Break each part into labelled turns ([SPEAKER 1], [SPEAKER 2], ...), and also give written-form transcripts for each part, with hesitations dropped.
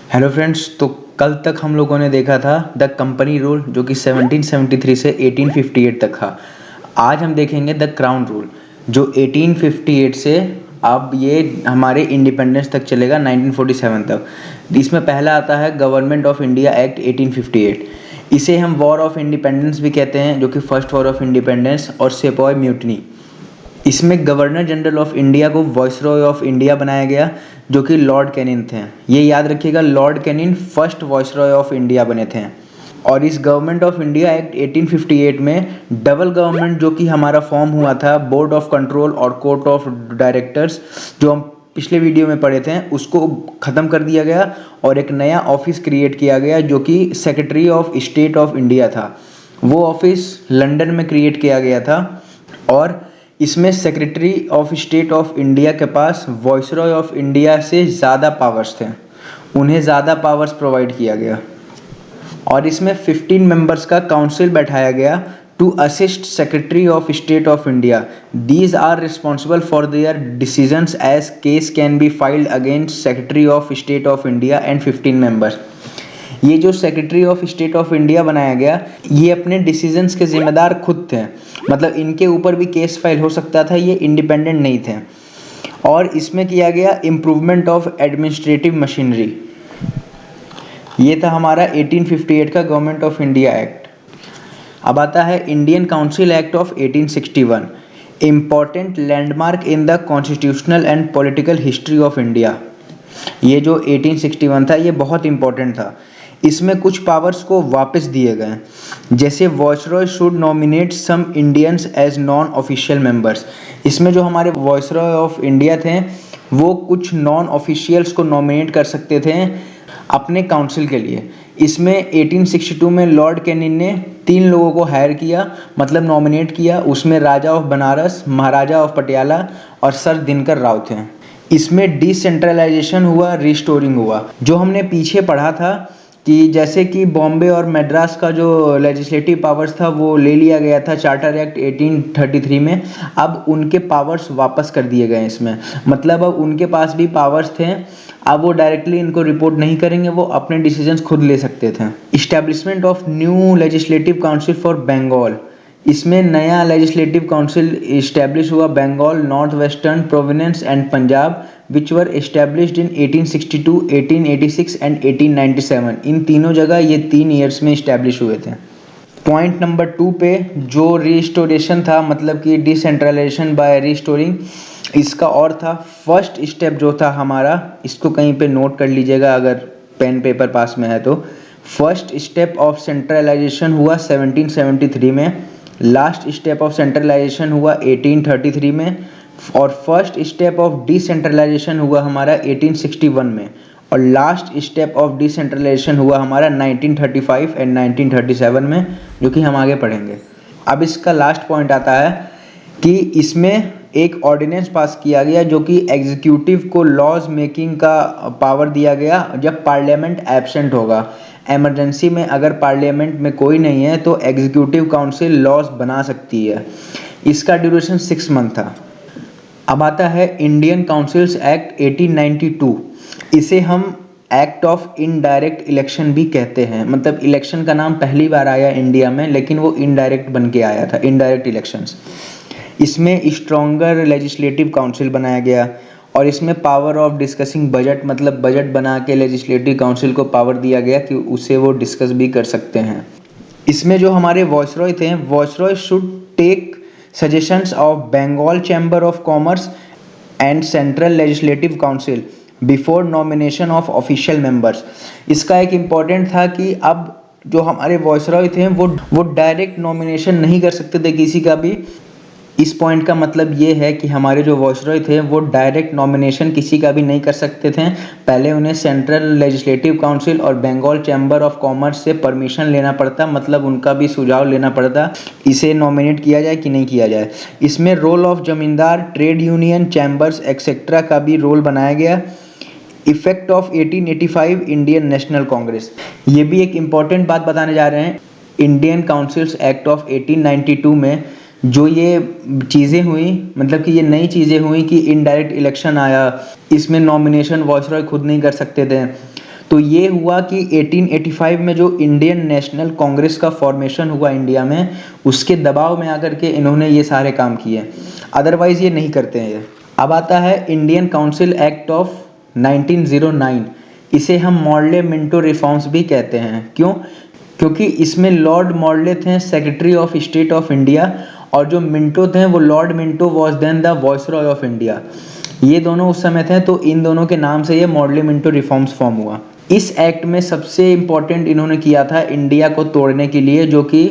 [SPEAKER 1] Hello friends, तो कल तक हम लोगों ने देखा था द कंपनी रूल जो कि 1773 से 1858 तक था। आज हम देखेंगे द क्राउन रूल जो 1858 से अब ये हमारे इंडिपेंडेंस तक चलेगा 1947 तक। इसमें पहला आता है गवर्नमेंट ऑफ इंडिया एक्ट 1858। इसे हम वॉर ऑफ इंडिपेंडेंस भी कहते हैं, जो कि फर्स्ट वॉर ऑफ इंडिपेंडेंस, और सेपॉय म्यूटनी। इसमें गवर्नर जनरल ऑफ इंडिया को वॉइसरॉय ऑफ इंडिया बनाया गया, जो कि लॉर्ड कैनिंग थे। ये याद रखिएगा, Lord Canning first viceroy of India बने थे। और इस गवर्नमेंट ऑफ इंडिया एक्ट 1858 में डबल गवर्नमेंट जो कि हमारा फॉर्म हुआ था, बोर्ड ऑफ कंट्रोल और कोर्ट ऑफ डायरेक्टर्स, जो हम पिछले वीडियो में पढ़े थे, उसको ख़त्म कर दिया गया और एक नया ऑफिस क्रिएट किया गया जो कि secretary of state of India था। वो ऑफिस लंदन में क्रिएट किया गया था और इसमें secretary of state of India के पास वॉइसरॉय ऑफ इंडिया से ज़्यादा पावर्स थे, उन्हें ज़्यादा पावर्स प्रोवाइड किया गया। और इसमें 15 मेंबर्स का काउंसिल बैठाया गया to assist secretary of state of India. These are responsible for their decisions as case can be filed against secretary of state of India and 15 members. ये जो secretary of state of India बनाया गया, ये अपने decisions के जिम्मेदार खुद थे, मतलब इनके ऊपर भी केस फाइल हो सकता था, ये इंडिपेंडेंट नहीं थे। और इसमें किया गया इम्प्रूवमेंट ऑफ एडमिनिस्ट्रेटिव मशीनरी। ये था हमारा 1858 का गवर्नमेंट ऑफ इंडिया एक्ट। अब आता है Indian council act of 1861, important landmark in the constitutional and political history of India. ये जो 1861 था, ये बहुत इंपॉर्टेंट था। इसमें कुछ पावर्स को वापस दिए गए, जैसे viceroy should nominate some Indians as non official members. इसमें जो हमारे वॉइसरॉय ऑफ इंडिया थे, वो कुछ नॉन ऑफिशियल्स को नॉमिनेट कर सकते थे अपने काउंसिल के लिए। इसमें 1862 में लॉर्ड कैनिंग ने 3 लोगों को हायर किया, मतलब नॉमिनेट किया। उसमें राजा ऑफ बनारस, महाराजा ऑफ पटियाला और सर दिनकर राव थे। इसमें डिसेंट्रलाइजेशन हुआ, रिस्टोरिंग हुआ। जो हमने पीछे पढ़ा था कि जैसे कि बॉम्बे और मद्रास का जो लेजिस्लेटिव पावर्स था वो ले लिया गया था चार्टर एक्ट 1833 में, अब उनके पावर्स वापस कर दिए गए इसमें। मतलब अब उनके पास भी पावर्स थे, अब वो डायरेक्टली इनको रिपोर्ट नहीं करेंगे, वो अपने डिसीजंस खुद ले सकते थे। Establishment of new legislative council for Bengal. इसमें नया लेजिस्लेटिव काउंसिल इस्टेब्लिश हुआ, Bengal, north western province and Punjab, which were established in 1862, 1886 and 1897। इन तीनों जगह ये 3 ईयर्स में इस्टेब्लिश हुए थे। पॉइंट नंबर 2 पे जो रिस्टोरेशन था, मतलब कि डिसेंट्रलाइजेशन बाय रिस्टोरिंग, इसका और था फर्स्ट स्टेप जो था हमारा, इसको कहीं पे नोट कर लीजिएगा अगर पेन पेपर पास में है तो। फर्स्ट स्टेप ऑफ सेंट्रलाइजेशन हुआ 1773 में, लास्ट स्टेप ऑफ सेंट्रलाइजेशन हुआ 1833 में, और फर्स्ट स्टेप ऑफ डिसेंट्रलाइजेशन हुआ हमारा 1861 में, और लास्ट स्टेप ऑफ डिसेंट्रलाइजेशन हुआ हमारा 1935 एंड 1937 में, जो कि हम आगे पढ़ेंगे। अब इसका लास्ट पॉइंट आता है कि इसमें एक ऑर्डिनेंस पास किया गया जो कि एग्जीक्यूटिव को लॉज मेकिंग का पावर दिया गया जब पार्लियामेंट एब्सेंट होगा। इमरजेंसी में अगर पार्लियामेंट में कोई नहीं है तो एग्जीक्यूटिव काउंसिल लॉज बना सकती है। इसका ड्यूरेशन 6 मंथ था। अब आता है इंडियन काउंसिल्स एक्ट 1892। इसे हम एक्ट ऑफ इनडायरेक्ट इलेक्शन भी कहते हैं, मतलब इलेक्शन का नाम पहली बार आया इंडिया में, लेकिन वो इनडायरेक्ट बन के आया था, इनडायरेक्ट इलेक्शंस। इसमें स्ट्रॉन्गर लेजिस्लेटिव काउंसिल बनाया गया और इसमें पावर ऑफ डिस्कसिंग बजट, मतलब बजट बना के लेजिस्लेटिव काउंसिल को पावर दिया गया कि उसे वो डिस्कस भी कर सकते हैं। इसमें जो हमारे वॉइसरॉय थे, viceroy should take suggestions of Bengal chamber of commerce and central legislative council before nomination of official members. इसका एक इम्पॉर्टेंट था कि अब जो हमारे वॉइसरॉय थे वो डायरेक्ट नॉमिनेशन नहीं कर सकते थे किसी का भी। इस पॉइंट का मतलब ये है कि हमारे जो वॉइसरॉय थे वो डायरेक्ट नॉमिनेशन किसी का भी नहीं कर सकते थे, पहले उन्हें सेंट्रल लेजिस्लेटिव काउंसिल और बंगाल चैम्बर ऑफ कॉमर्स से परमिशन लेना पड़ता, मतलब उनका भी सुझाव लेना पड़ता इसे नॉमिनेट किया जाए कि नहीं किया जाए। इसमें रोल ऑफ जमींदार, ट्रेड यूनियन, चैम्बर्स एक्सेट्रा का भी रोल बनाया गया। Effect of 1885 Indian national Congress, ये भी एक इम्पॉर्टेंट बात बताने जा रहे हैं। इंडियन काउंसिल्स एक्ट ऑफ 1892 में जो ये चीज़ें हुई, मतलब कि ये नई चीज़ें हुई कि इनडायरेक्ट इलेक्शन आया, इसमें नॉमिनेशन वॉइसरॉय खुद नहीं कर सकते थे, तो ये हुआ कि 1885 में जो इंडियन नेशनल कांग्रेस का फॉर्मेशन हुआ इंडिया में, उसके दबाव में आकर के इन्होंने ये सारे काम किए, अदरवाइज ये नहीं करते हैं ये। अब आता है इंडियन काउंसिल एक्ट ऑफ 1909। इसे हम मॉडले मिंटो रिफॉर्म्स भी कहते हैं। क्यों? क्योंकि इसमें लॉर्ड मॉडले थे secretary of state of India, और जो मिंटो थे वो lord Minto was then the viceroy of India. ये दोनों उस समय थे, तो इन दोनों के नाम से ये मॉडले मिंटो रिफॉर्म्स फॉर्म हुआ। इस एक्ट में सबसे इम्पोर्टेंट इन्होंने किया था इंडिया को तोड़ने के लिए, जो कि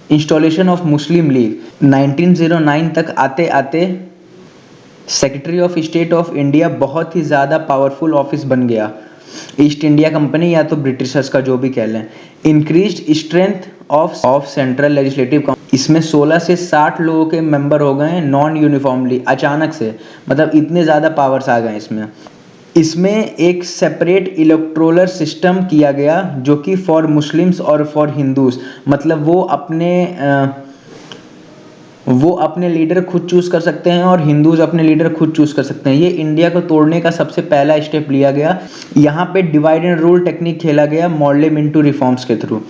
[SPEAKER 1] इंस्टॉलेशन ऑफ मुस्लिम लीग। 1909 तक आते आते secretary of state of India बहुत ही ज़्यादा पावरफुल ऑफिस बन गया, ईस्ट इंडिया कंपनी या तो ब्रिटिशर्स का जो भी कह लें। Increased strength of central legislative council, इसमें 16 से 60 लोगों के मेंबर हो गए नॉन यूनिफॉर्मली, अचानक से, मतलब इतने ज़्यादा पावर्स आ गए इसमें। इसमें एक सेपरेट इलेक्टोरल सिस्टम किया गया जो कि फॉर मुस्लिम्स और फॉर हिंदूज, मतलब वो अपने लीडर खुद चूज कर सकते हैं और हिंदूज अपने लीडर खुद चूज कर सकते हैं। ये इंडिया को तोड़ने का सबसे पहला स्टेप लिया गया। यहाँ पे डिवाइड एंड रूल टेक्निक खेला गया मॉडले मिंटो रिफॉर्म्स के थ्रू।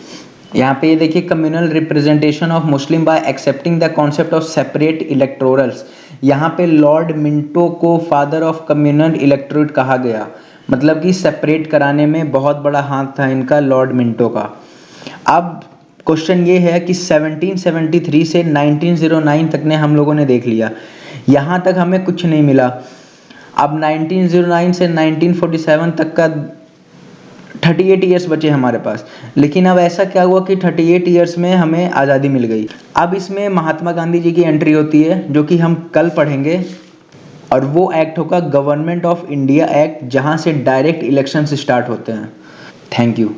[SPEAKER 1] यहाँ पे ये देखिए, communal representation of Muslim bye accepting the concept of separate electorals. यहाँ पे लॉर्ड मिंटो को फादर ऑफ कम्युनल इलेक्टोरेट कहा गया, मतलब कि सेपरेट कराने में बहुत बड़ा हाथ था इनका, लॉर्ड मिंटो का। अब क्वेश्चन ये है कि 1773 से 1909 तक ने हम लोगों ने देख लिया, यहाँ तक हमें कुछ नहीं मिला। अब 1909 से 1947 तक का 38 ईयर्स बचे हमारे पास, लेकिन अब ऐसा क्या हुआ कि 38 ईयर्स में हमें आज़ादी मिल गई। अब इसमें महात्मा गांधी जी की एंट्री होती है, जो कि हम कल पढ़ेंगे, और वो एक्ट होगा गवर्नमेंट ऑफ इंडिया एक्ट, जहाँ से डायरेक्ट इलेक्शंस स्टार्ट होते हैं। Thank you.